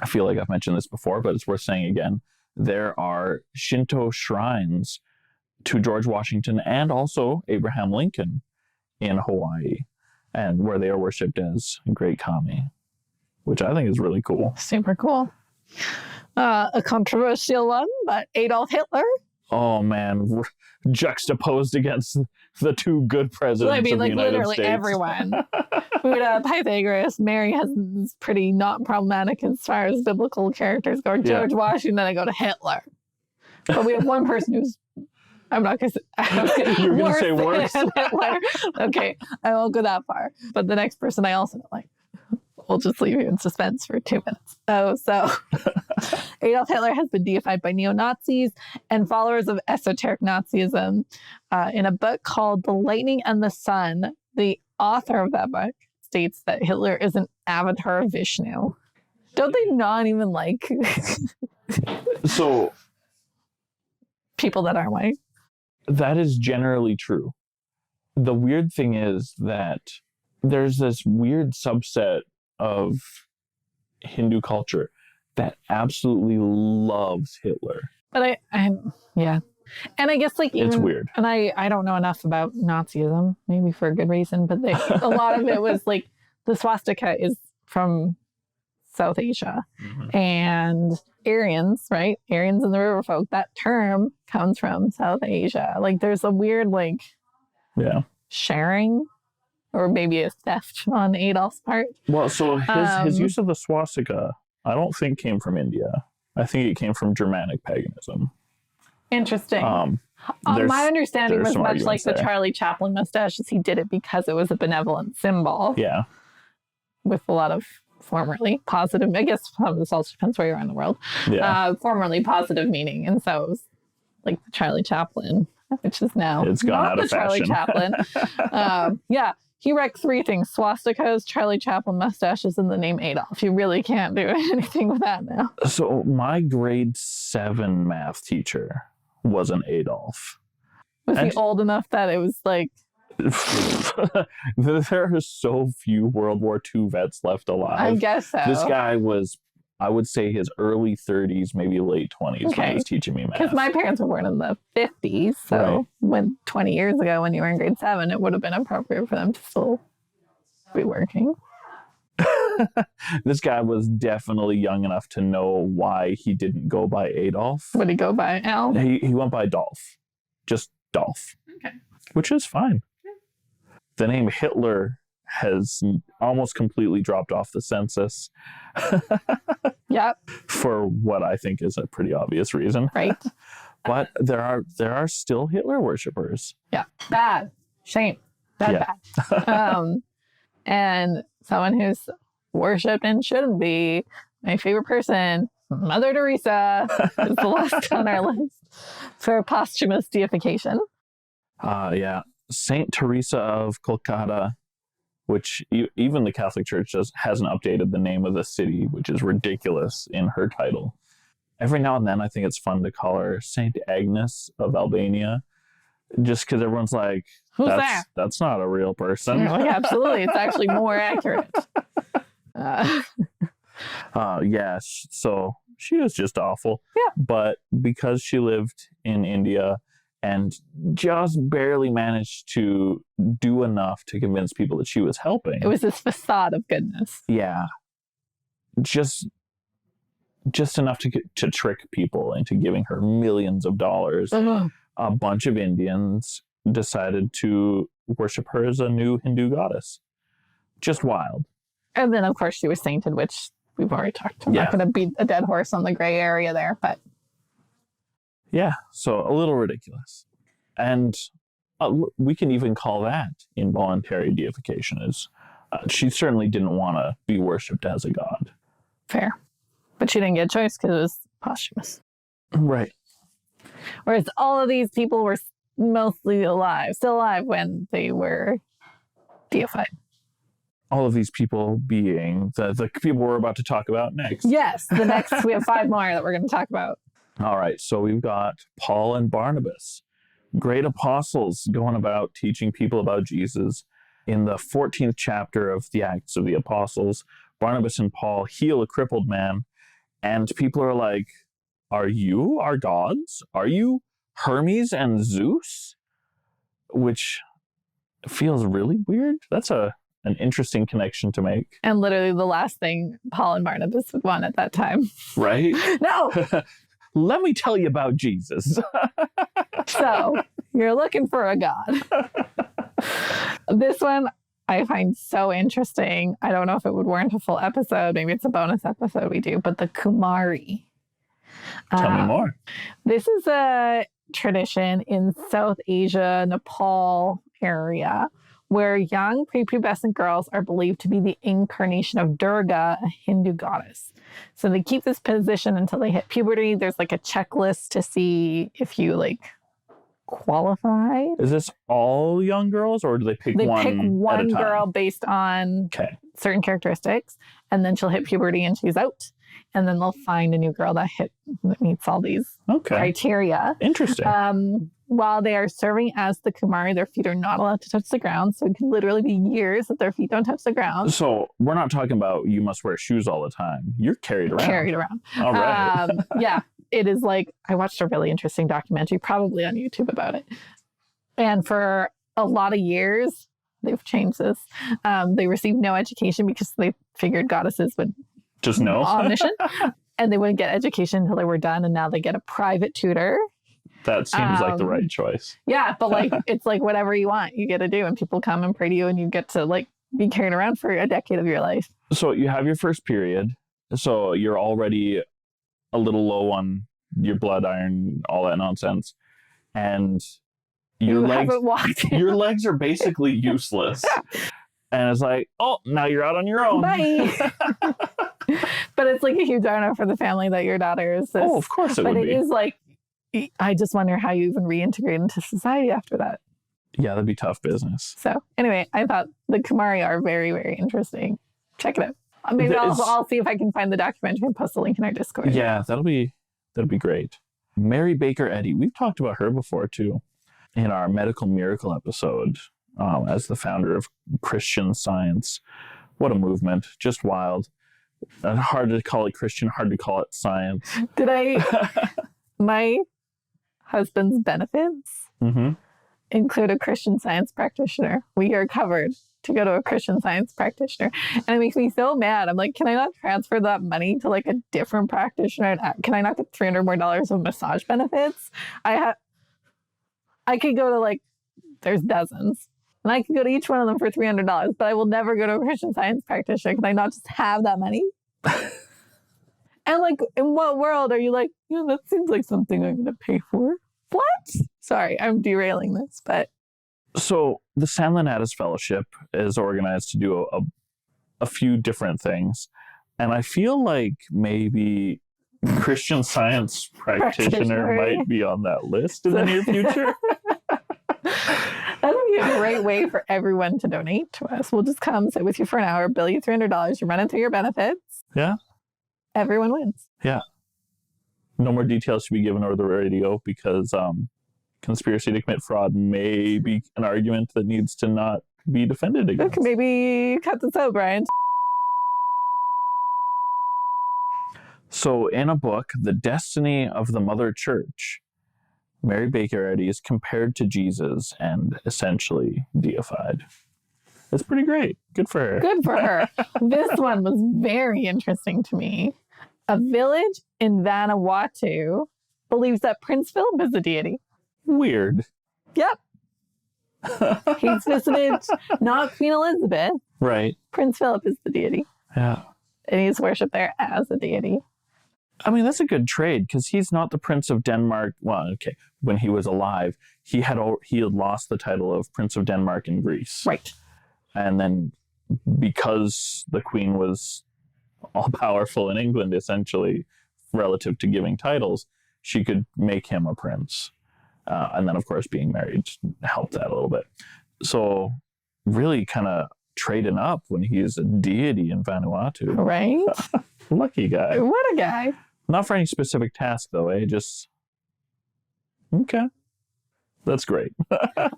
I feel like I've mentioned this before, but it's worth saying again, there are Shinto shrines to George Washington and also Abraham Lincoln in Hawaii, and where they are worshipped as Great Kami, which I think is really cool. Super cool. A controversial one, but Adolf Hitler. Oh man, juxtaposed against the two good presidents of the United literally States. Everyone. Buddha, Pythagoras, Mary is pretty not problematic as far as biblical characters go. George Washington, I go to Hitler. But we have one person who's, I'm not going to say, you're going to say worse. Hitler. Okay, I won't go that far. But the next person I also don't like. We'll just leave you in suspense for 2 minutes. So Adolf Hitler has been deified by neo-Nazis and followers of esoteric Nazism. In a book called The Lightning and the Sun, the author of that book states that Hitler is an avatar of Vishnu. Don't they not even like so people that aren't white? That is generally true. The weird thing is that there's this weird subset of Hindu culture that absolutely loves Hitler. But yeah. And I guess like even, it's weird. And I don't know enough about Nazism, maybe for a good reason, but a lot of it was like the swastika is from South Asia. Mm-hmm. And Aryans, right? Aryans and the river folk, that term comes from South Asia. Like there's a weird sharing or maybe a theft on Adolf's part. Well, so his use of the swastika, I don't think came from India. I think it came from Germanic paganism. Interesting. My understanding was much like the there. Charlie Chaplin mustaches. He did it because it was a benevolent symbol. Yeah. With a lot of formerly positive, I guess this also depends where you are in the world. Yeah. Formerly positive meaning. And so it was like the Charlie Chaplin, which is now it's gone not out of the Charlie fashion. Chaplin. Yeah. He wrecked 3 things: swastikas, Charlie Chaplin mustaches, and the name Adolf. You really can't do anything with that now. So my grade 7 math teacher was an Adolf. Was he old enough that it was like... There are so few World War II vets left alive. I guess so. This guy was, I would say, his early 30s, maybe late 20s when he was teaching me math. Because my parents were born in the 50s, so when 20 years ago, when you were in grade 7, it would have been appropriate for them to still be working. This guy was definitely young enough to know why he didn't go by Adolf. What did he go by, Al? He went by Dolph. Just Dolph. Okay. Which is fine. The name Hitler has almost completely dropped off the census. Yep. For what I think is a pretty obvious reason. Right. But there are still Hitler worshippers. Yeah. Bad. Shame. Bad. And someone who's worshipped and shouldn't be, my favorite person, Mother Teresa, is the last on our list for posthumous deification. Saint Teresa of Calcutta, which even the Catholic Church hasn't updated the name of the city, which is ridiculous in her title. Every now and then, I think it's fun to call her Saint Agnes of Albania, just because everyone's like, who's that? That's not a real person. Absolutely. It's actually more accurate. So she was just awful. Yeah. But because she lived in India and just barely managed to do enough to convince people that she was helping. It was this facade of goodness. Yeah. Just enough to trick people into giving her millions of dollars. Ugh. A bunch of Indians decided to worship her as a new Hindu goddess. Just wild. And then, of course, she was sainted, which we've already talked. I'm Yeah. not going to beat a dead horse on the gray area there, but... Yeah, so a little ridiculous. And we can even call that involuntary deification. She certainly didn't want to be worshipped as a god. Fair. But she didn't get a choice because it was posthumous. Right. Whereas all of these people were mostly still alive when they were deified. All of these people being the people we're about to talk about next. Yes, we have 5 more that we're going to talk about. All right, so we've got Paul and Barnabas, great apostles going about teaching people about Jesus. In the 14th chapter of the Acts of the Apostles, Barnabas and Paul heal a crippled man, and people are like, are you our gods? Are you Hermes and Zeus? Which feels really weird. That's an interesting connection to make. And literally the last thing Paul and Barnabas would want at that time. Right? No! Let me tell you about Jesus. So, you're looking for a god. This one I find so interesting. I don't know if it would warrant a full episode. Maybe it's a bonus episode we do, but the Kumari. Tell me more. This is a tradition in South Asia, Nepal area, where young prepubescent girls are believed to be the incarnation of Durga, a Hindu goddess. So they keep this position until they hit puberty. There's like a checklist to see if you qualify. Is this all young girls, or do they pick one? They pick one at a time? girl based on certain characteristics, and then she'll hit puberty and she's out. And then they'll find a new girl that meets all these criteria. Interesting. While they are serving as the Kumari, their feet are not allowed to touch the ground. So it can literally be years that their feet don't touch the ground. So we're not talking about you must wear shoes all the time. You're carried around. All right. Yeah. It is I watched a really interesting documentary, probably on YouTube, about it. And for a lot of years, they've changed this. They received no education because they figured goddesses would just know omniscient. And they wouldn't get education until they were done. And now they get a private tutor. That seems like the right choice. Yeah, but it's whatever you want, you get to do. And people come and pray to you and you get to be carried around for a decade of your life. So you have your first period. So you're already a little low on your blood iron, all that nonsense. And your legs are basically useless. And it's now you're out on your own. Bye. But it's a huge honor for the family that your daughter is this. Oh, of course it would be. But it is I just wonder how you even reintegrate into society after that. Yeah, that'd be tough business. So anyway, I thought the Kumari are very, very interesting. Check it out. Maybe I'll see if I can find the documentary and post the link in our Discord. Yeah, that'll be great. Mary Baker Eddy, we've talked about her before too, in our medical miracle episode, as the founder of Christian Science. What a movement! Just wild. Hard to call it Christian, hard to call it science. My husband's benefits include a Christian Science practitioner. We are covered to go to a Christian Science practitioner. And it makes me so mad. I'm like, can I not transfer that money to a different practitioner? Can I not get $300 more of massage benefits? I could go to there's dozens. And I could go to each one of them for $300, but I will never go to a Christian Science practitioner. Can I not just have that money? And in what world are you that seems like something I'm going to pay for? What? Sorry, I'm derailing this, but. So the San Lenatus Fellowship is organized to do a few different things. And I feel like maybe Christian Science practitioner might be on that list in the near future. That would be a great way for everyone to donate to us. We'll just come sit with you for an hour, bill you $300, you're running through your benefits. Yeah. Everyone wins. Yeah. No more details should be given over the radio because conspiracy to commit fraud may be an argument that needs to not be defended against. Okay, maybe cut this out, Brian. So in a book, The Destiny of the Mother Church, Mary Baker Eddy is compared to Jesus and essentially deified. It's pretty great. Good for her. Good for her. This one was very interesting to me. A village in Vanuatu believes that Prince Philip is a deity. Weird. Yep. He's visited not Queen Elizabeth. Right. Prince Philip is the deity. Yeah. And he's worshipped there as a deity. I mean, that's a good trade because he's not the Prince of Denmark. Well, okay, when he was alive, he had lost the title of Prince of Denmark in Greece. Right. And then because the Queen was all-powerful in England, essentially, relative to giving titles, she could make him a prince. And then, of course, being married helped that a little bit. So really kind of trading up when he's a deity in Vanuatu. Right? Lucky guy. What a guy. Not for any specific task, though, eh? Just, okay. That's great.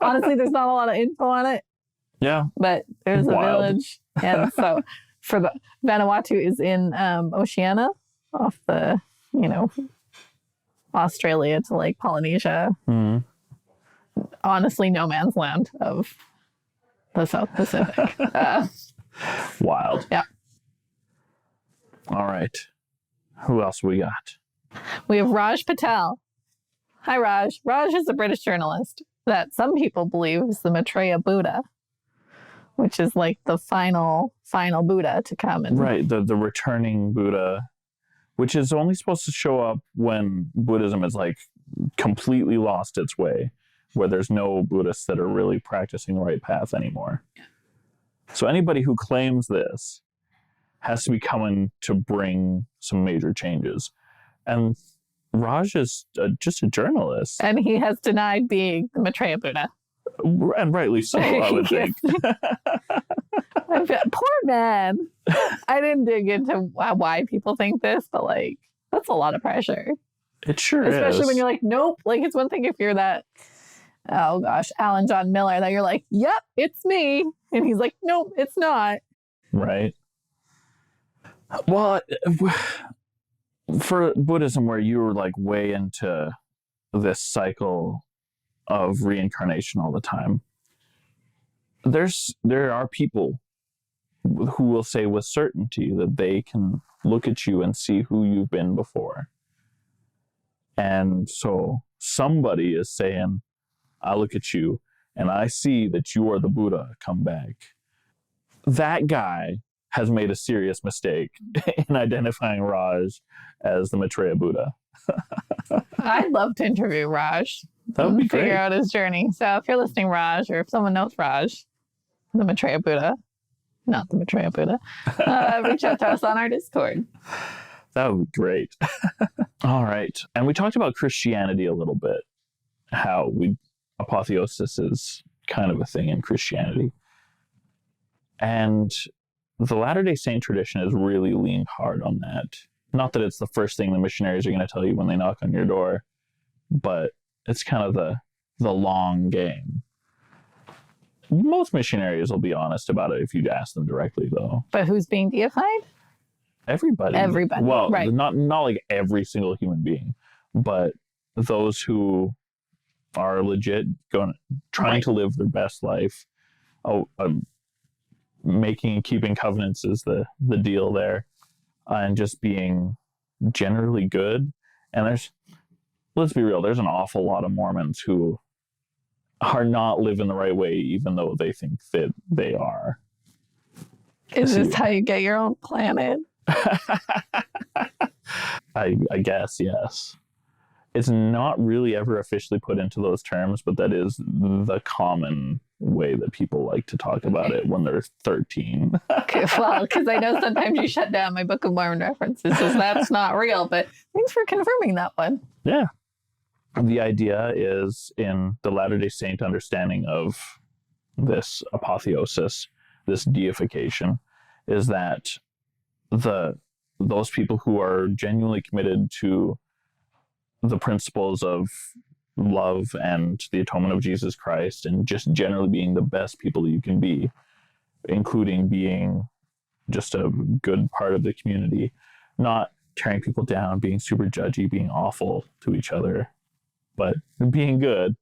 Honestly, there's not a lot of info on it, Yeah. but there's a Wild. village. And so for the Vanuatu is in Oceania, off the, Australia to like Polynesia. Mhm. Honestly, no man's land of the South Pacific. Wild. Yeah. All right. Who else we got? We have Raj Patel. Hi, Raj. Raj is a British journalist that some people believe is the Maitreya Buddha, which is like the final Buddha to come. And Right. The returning Buddha, which is only supposed to show up when Buddhism is like completely lost its way, where there's no Buddhists that are really practicing the right path anymore. So anybody who claims this has to be coming to bring some major changes. And Raj is just a journalist. And he has denied being the Maitreya Buddha. And rightly so, I would think. Poor man. I didn't dig into why people think this, but like, that's a lot of pressure. It sure is. Especially when you're like, nope. Like, it's one thing if you're that, oh gosh, Alan John Miller, that you're like, yep, it's me. And he's like, nope, it's not. Right. Well, for Buddhism, where you were like way into this cycle of reincarnation all the time, there are people who will say with certainty that they can look at you and see who you've been before. And so somebody is saying, I look at you and I see that you are the Buddha, come back. That guy has made a serious mistake in identifying Raj as the Maitreya Buddha. I'd love to interview Raj. That would be Figure great. out his journey. So if you're listening, Raj, or if someone knows Raj, the Maitreya Buddha, not the Maitreya Buddha, reach out to us on our Discord. That would be great. All right. And we talked about Christianity a little bit, how apotheosis is kind of a thing in Christianity. And the Latter-day Saint tradition has really leaned hard on that. Not that it's the first thing the missionaries are going to tell you when they knock on your door, but it's kind of the long game. Most missionaries will be honest about it if you ask them directly, though. But who's being deified? Everybody. Everybody, Well, right. not like every single human being, but those who are legit trying Right. to live their best life. Making and keeping covenants is the deal there, and just being generally good. And let's be real, there's an awful lot of Mormons who are not living the right way, even though they think that they are. Is this how you get your own planet? I guess, yes. It's not really ever officially put into those terms, but that is the common way that people like to talk about it when they're 13. Okay, well, because I know sometimes you shut down my Book of Mormon references, so that's not real, but thanks for confirming that one. Yeah. The idea is in the Latter-day Saint understanding of this apotheosis, this deification, is that those people who are genuinely committed to the principles of love and the atonement of Jesus Christ and just generally being the best people you can be, including being just a good part of the community, not tearing people down, being super judgy, being awful to each other, but being good,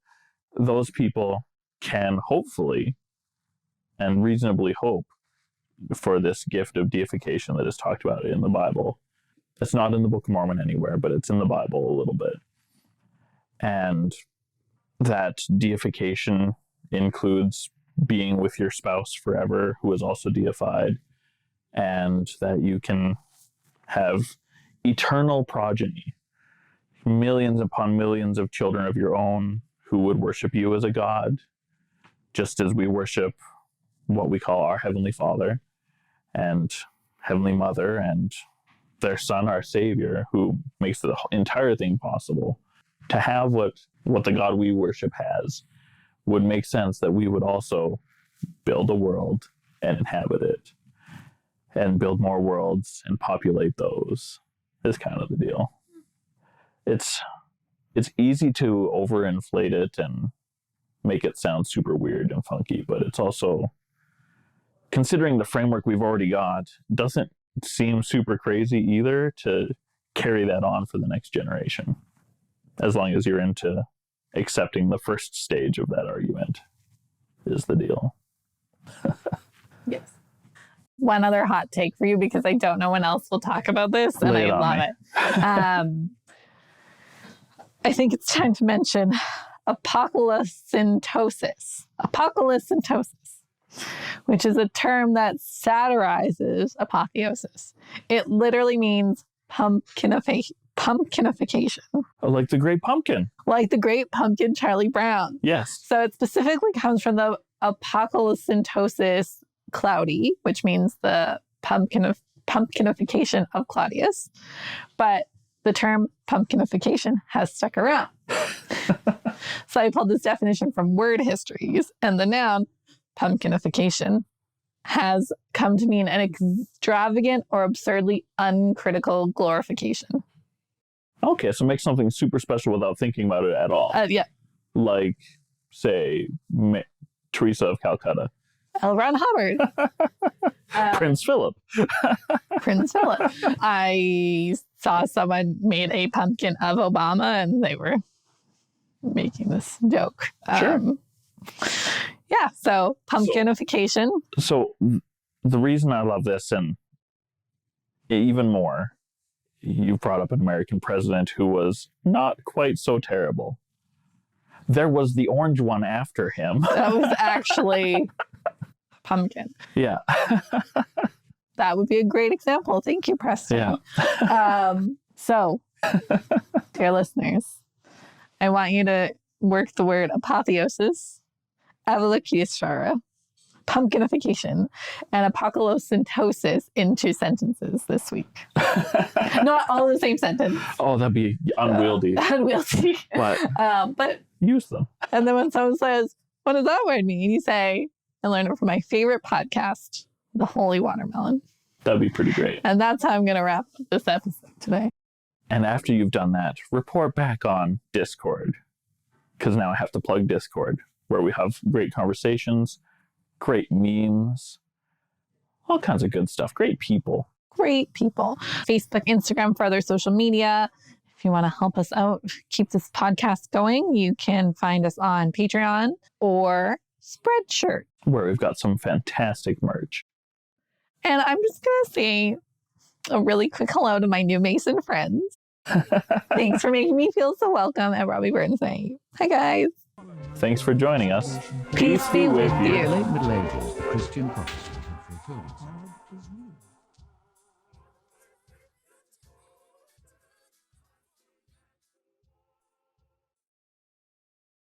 those people can hopefully and reasonably hope for this gift of deification that is talked about in the Bible. It's not in the Book of Mormon anywhere, but it's in the Bible a little bit. And that deification includes being with your spouse forever, who is also deified, and that you can have eternal progeny, millions upon millions of children of your own who would worship you as a god, just as we worship what we call our Heavenly Father and Heavenly Mother and their Son, our Savior, who makes the entire thing possible. To have what the God we worship has would make sense that we would also build a world and inhabit it and build more worlds and populate those is kind of the deal. It's easy to overinflate it and make it sound super weird and funky, but it's also, considering the framework we've already got, doesn't seem super crazy either to carry that on for the next generation, as long as you're into accepting the first stage of that argument is the deal. Yes. One other hot take for you, because I don't know when else we'll talk about this, and I love it. I think it's time to mention Apocalypse and Theosis. Apocalypse and Theosis, which is a term that satirizes apotheosis. It literally means pumpkinification. Like the Great Pumpkin. Like the Great Pumpkin, Charlie Brown. Yes. So it specifically comes from the Apocalypse and Theosis Claudi, which means the pumpkinification of Claudius. But the term pumpkinification has stuck around. So I pulled this definition from word histories, and the noun pumpkinification has come to mean an extravagant or absurdly uncritical glorification. Okay, so make something super special without thinking about it at all. Yeah. Like, say, Teresa of Calcutta. L. Ron Hubbard. Prince Philip. Prince Philip. I saw someone made a pumpkin of Obama, and they were making this joke. Sure. Yeah, so pumpkinification. So the reason I love this, and even more, you brought up an American president who was not quite so terrible. There was the orange one after him. That was actually pumpkin. Yeah. That would be a great example. Thank you, Preston. Yeah. So, dear listeners, I want you to work the word apotheosis, avalokiashara, pumpkinification, and apocalypse and Theosis into sentences this week. Not all in the same sentence. Oh, that'd be unwieldy. Unwieldy. But use them. And then when someone says, what does that word mean? You say, I learned it from my favorite podcast, The Holy Watermelon. That'd be pretty great. And that's how I'm going to wrap up this episode today. And after you've done that, report back on Discord. Because now I have to plug Discord, where we have great conversations, great memes, all kinds of good stuff. Great people. Great people. Facebook, Instagram, for other social media. If you want to help us out, keep this podcast going, you can find us on Patreon or Spreadshirt, where we've got some fantastic merch. And I'm just going to say a really quick hello to my new Mason friends. Thanks for making me feel so welcome at Robbie Burton's saying, hi guys. Thanks for joining us. Peace be with you. Late Middle Ages, the Christian Protestant had fulfilled its